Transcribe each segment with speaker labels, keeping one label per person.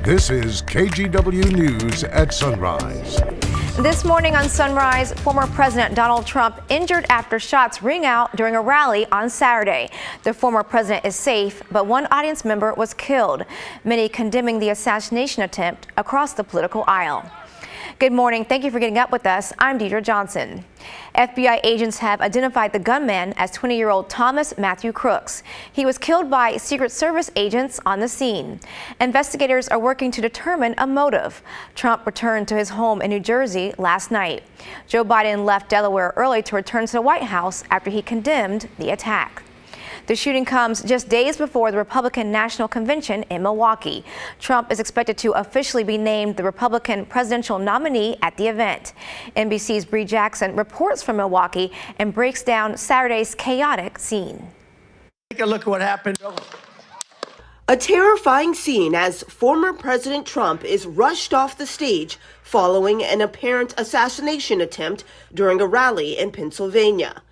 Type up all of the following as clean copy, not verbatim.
Speaker 1: This is KGW News at Sunrise.
Speaker 2: This morning on Sunrise, former President Donald Trump injured after shots ring out during a rally on Saturday. The former president is safe, but one audience member was killed, many condemning the assassination attempt across the political aisle. Good morning. Thank you for getting up with us. I'm Deidre Johnson. FBI agents have identified the gunman as 20-year-old Thomas Matthew Crooks. He was killed by Secret Service agents on the scene. Investigators are working to determine a motive. Trump returned to his home in New Jersey last night. Joe Biden left Delaware early to return to the White House after he condemned the attack. The shooting comes just days before the Republican National Convention in Milwaukee. Trump is expected to officially be named the Republican presidential nominee at the event. NBC's Bree Jackson reports from Milwaukee and breaks down Saturday's chaotic scene.
Speaker 3: Take a look at what happened.
Speaker 4: A terrifying scene as former President Trump is rushed off the stage following an apparent assassination attempt during a rally in Pennsylvania,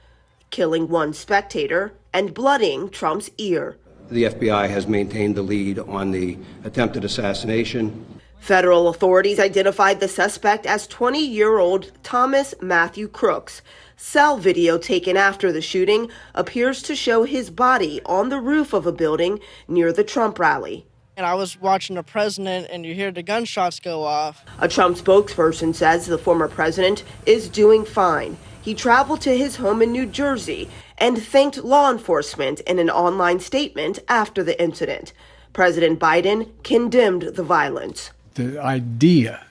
Speaker 4: killing one spectator and blooding Trump's ear.
Speaker 5: The FBI has maintained the lead on the attempted assassination.
Speaker 4: Federal authorities identified the suspect as 20-year-old Thomas Matthew Crooks. Cell video taken after the shooting appears to show his body on the roof of a building near the Trump rally.
Speaker 6: And I was watching the president and you hear the gunshots go off.
Speaker 4: A Trump spokesperson says the former president is doing fine. He traveled to his home in New Jersey and thanked law enforcement in an online statement after the incident. President Biden condemned the violence.
Speaker 7: The idea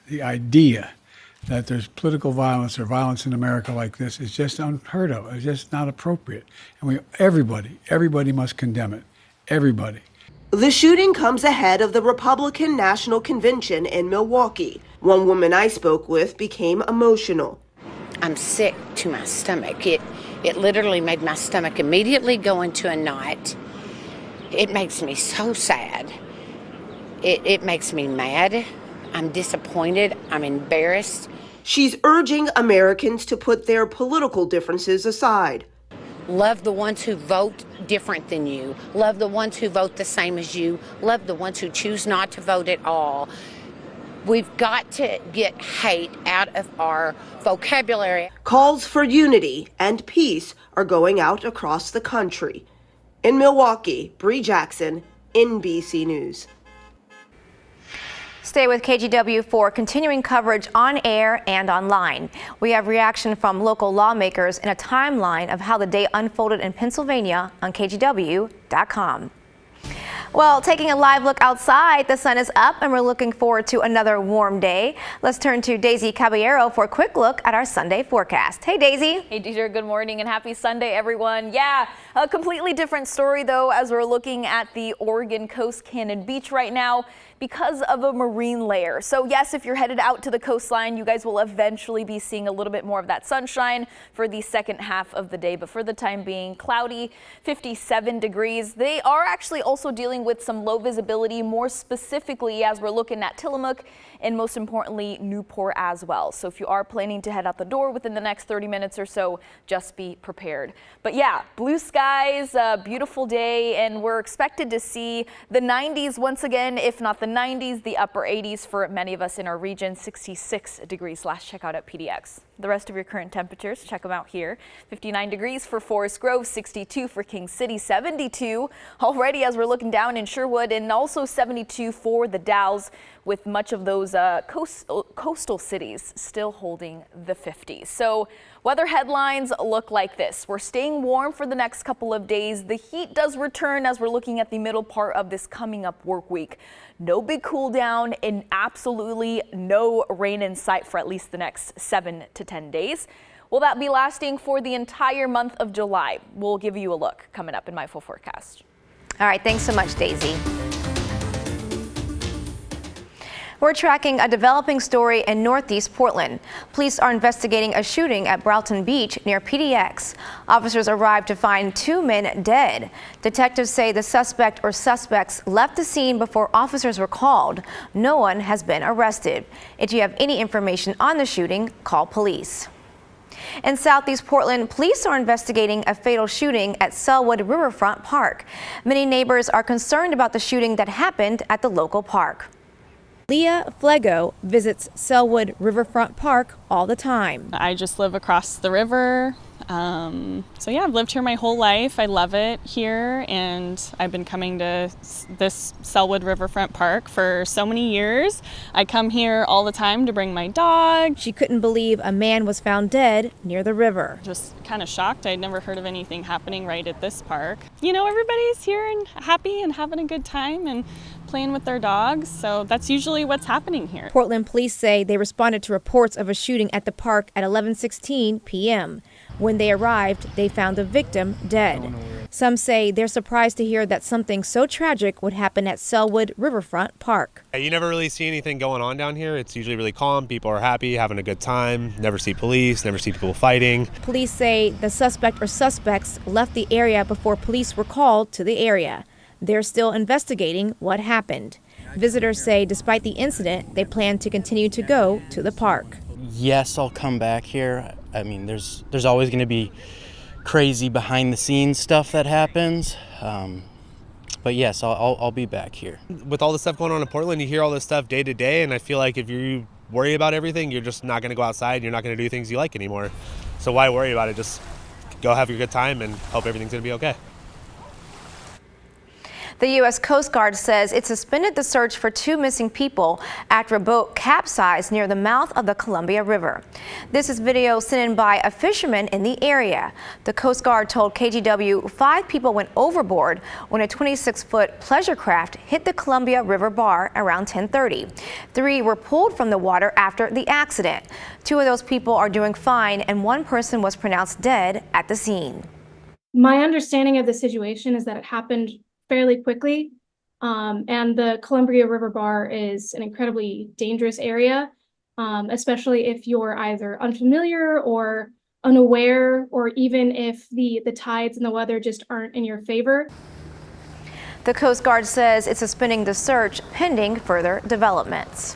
Speaker 7: that there's political violence or violence in America like this is just unheard of. It's just not appropriate. And everybody must condemn it. Everybody.
Speaker 4: The shooting comes ahead of the Republican National Convention in Milwaukee. One woman I spoke with became emotional.
Speaker 8: I'm sick to my stomach. It literally made my stomach immediately go into a knot. It makes me so sad. It makes me mad. I'm disappointed. I'm embarrassed.
Speaker 4: She's urging Americans to put their political differences aside.
Speaker 8: Love the ones who vote different than you. Love the ones who vote the same as you. Love the ones who choose not to vote at all. We've got to get hate out of our vocabulary.
Speaker 4: Calls for unity and peace are going out across the country. In Milwaukee, Bree Jackson, NBC News.
Speaker 2: Stay with KGW for continuing coverage on air and online. We have reaction from local lawmakers and a timeline of how the day unfolded in Pennsylvania on KGW.com. Well, taking a live look outside, the sun is up and we're looking forward to another warm day. Let's turn to Daisy Caballero for a quick look at our Sunday forecast. Hey, Daisy.
Speaker 9: Hey, Deidre. Good morning and happy Sunday, everyone. Yeah, a completely different story, though, as we're looking at the Oregon Coast Cannon Beach right now because of a marine layer. So yes, if you're headed out to the coastline, you guys will eventually be seeing a little bit more of that sunshine for the second half of the day. But for the time being, cloudy, 57 degrees. They are actually also dealing with some low visibility, more specifically as we're looking at Tillamook and most importantly Newport as well. So if you are planning to head out the door within the next 30 minutes or so, just be prepared. But yeah, blue skies, a beautiful day, and we're expected to see the 90s once again, if not the 90s, the upper 80s for many of us in our region. 66 degrees last check out at PDX. The rest of your current temperatures, check them out here. 59 degrees for Forest Grove, 62 for King City, 72 already as we're looking down in Sherwood, and also 72 for the Dalles, with much of those coastal cities still holding the 50s. So weather headlines look like this. We're staying warm for the next couple of days. The heat does return as we're looking at the middle part of this coming up work week. No big cool down and absolutely no rain in sight for at least the next 7 to 10 days. Will that be lasting for the entire month of July? We'll give you a look coming up in my full forecast.
Speaker 2: All right, thanks so much, Daisy. We're tracking a developing story in Northeast Portland. Police are investigating a shooting at Broughton Beach near PDX. Officers arrived to find 2 men dead. Detectives say the suspect or suspects left the scene before officers were called. No one has been arrested. If you have any information on the shooting, call police. In Southeast Portland, police are investigating a fatal shooting at Sellwood Riverfront Park. Many neighbors are concerned about the shooting that happened at the local park. Leah Flego visits Sellwood Riverfront Park all the time.
Speaker 10: I just live across the river. So yeah, I've lived here my whole life. I love it here, and I've been coming to this Sellwood Riverfront Park for so many years. I come here all the time to bring my dog.
Speaker 2: She couldn't believe a man was found dead near the river.
Speaker 10: Just kind of shocked. I'd never heard of anything happening right at this park. You know, everybody's here and happy and having a good time and playing with their dogs, so that's usually what's happening here.
Speaker 2: Portland police say they responded to reports of a shooting at the park at 11:16 p.m. When they arrived, they found the victim dead. Some say they're surprised to hear that something so tragic would happen at Sellwood Riverfront Park.
Speaker 11: You never really see anything going on down here. It's usually really calm. People are happy, having a good time. Never see police, never see people fighting.
Speaker 2: Police say the suspect or suspects left the area before police were called to the area. They're still investigating what happened. Visitors say despite the incident, they plan to continue to go to the park.
Speaker 12: Yes, I'll come back here. I mean, there's always going to be crazy behind the scenes stuff that happens. But yes, I'll be back here.
Speaker 11: With all the stuff going on in Portland, you hear all this stuff day to day, and I feel like if you worry about everything, you're just not going to go outside. You're not going to do things you like anymore. So why worry about it? Just go have your good time and hope everything's going to be okay.
Speaker 2: The U.S. Coast Guard says it suspended the search for 2 missing people after a boat capsized near the mouth of the Columbia River. This is video sent in by a fisherman in the area. The Coast Guard told KGW 5 people went overboard when a 26-foot pleasure craft hit the Columbia River bar around 10:30. 3 were pulled from the water after the accident. 2 of those people are doing fine, and 1 person was pronounced dead at the scene.
Speaker 13: My understanding of the situation is that it happened fairly quickly, and the Columbia River Bar is an incredibly dangerous area, especially if you're either unfamiliar or unaware, or even if the tides and the weather just aren't in your favor.
Speaker 2: The Coast Guard says it's suspending the search pending further developments.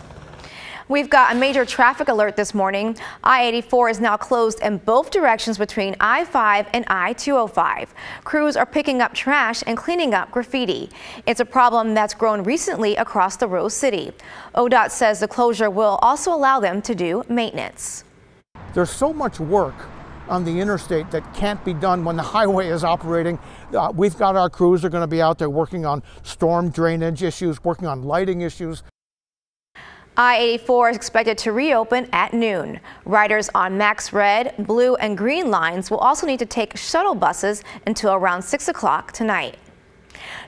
Speaker 2: We've got a major traffic alert this morning. I-84 is now closed in both directions between I-5 and I-205. Crews are picking up trash and cleaning up graffiti. It's a problem that's grown recently across the Rose City. ODOT says the closure will also allow them to do maintenance.
Speaker 14: There's so much work on the interstate that can't be done when the highway is operating. We've got our crews are going to be out there working on storm drainage issues, working on lighting issues.
Speaker 2: I-84 is expected to reopen at noon. Riders on Max Red, Blue, and Green lines will also need to take shuttle buses until around 6 o'clock tonight.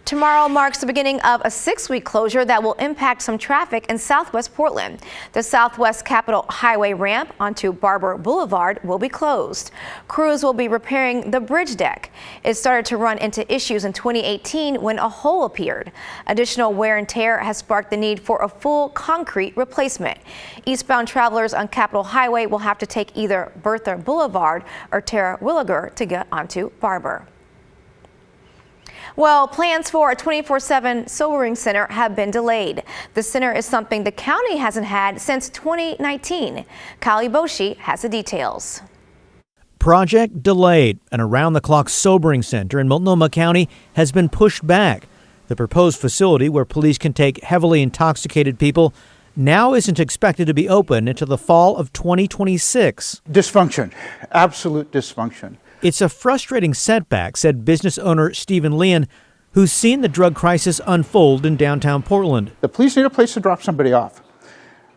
Speaker 2: Tomorrow marks the beginning of a 6-week closure that will impact some traffic in Southwest Portland. The Southwest Capitol Highway ramp onto Barber Boulevard will be closed. Crews will be repairing the bridge deck. It started to run into issues in 2018 when a hole appeared. Additional wear and tear has sparked the need for a full concrete replacement. Eastbound travelers on Capitol Highway will have to take either Bertha Boulevard or Terrawilliger to get onto Barber. Well, plans for a 24/7 sobering center have been delayed. The center is something the county hasn't had since 2019. Kali Boshi has the details.
Speaker 15: Project delayed. An around-the-clock sobering center in Multnomah County has been pushed back. The proposed facility where police can take heavily intoxicated people now isn't expected to be open until the fall of 2026.
Speaker 16: Dysfunction, absolute dysfunction.
Speaker 15: It's a frustrating setback, said business owner Stephen Leon, who's seen the drug crisis unfold in downtown Portland.
Speaker 16: The police need a place to drop somebody off.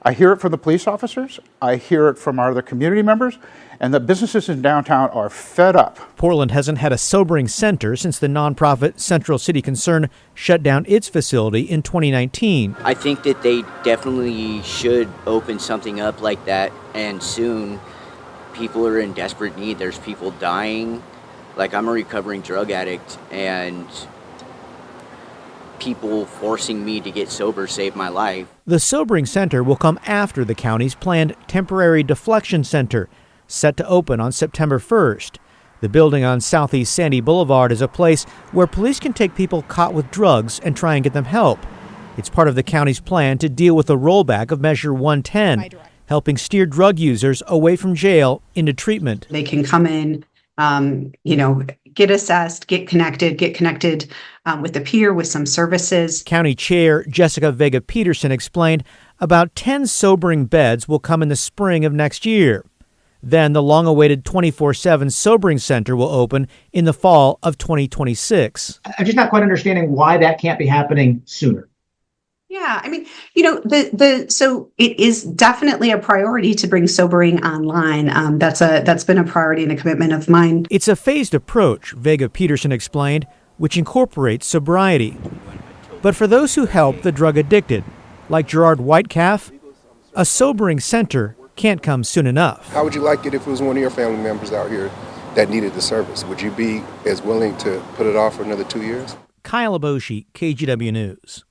Speaker 16: I hear it from the police officers, I hear it from our other community members, and the businesses in downtown are fed up.
Speaker 15: Portland hasn't had a sobering center since the nonprofit Central City Concern shut down its facility in 2019.
Speaker 17: I think that they definitely should open something up like that, and soon. People are in desperate need. There's people dying. Like, I'm a recovering drug addict, and people forcing me to get sober saved my life.
Speaker 15: The sobering center will come after the county's planned temporary deflection center, set to open on September 1st. The building on Southeast Sandy Boulevard is a place where police can take people caught with drugs and try and get them help. It's part of the county's plan to deal with the rollback of Measure 110. Helping steer drug users away from jail into treatment.
Speaker 18: They can come in, get assessed, get connected with a peer, with some services.
Speaker 15: County Chair Jessica Vega Peterson explained About 10 sobering beds will come in the spring of next year. Then the long-awaited 24/7 sobering center will open in the fall of 2026.
Speaker 19: I'm just not quite understanding why that can't be happening sooner.
Speaker 18: Yeah, I mean, so it is definitely a priority to bring sobering online. That's been a priority and a commitment of mine.
Speaker 15: It's a phased approach, Vega Peterson explained, which incorporates sobriety. But for those who help the drug addicted, like Gerard Whitecalf, a sobering center can't come soon enough.
Speaker 20: How would you like it if it was one of your family members out here that needed the service? Would you be as willing to put it off for another 2 years?
Speaker 15: Kyle Aboshi, KGW News.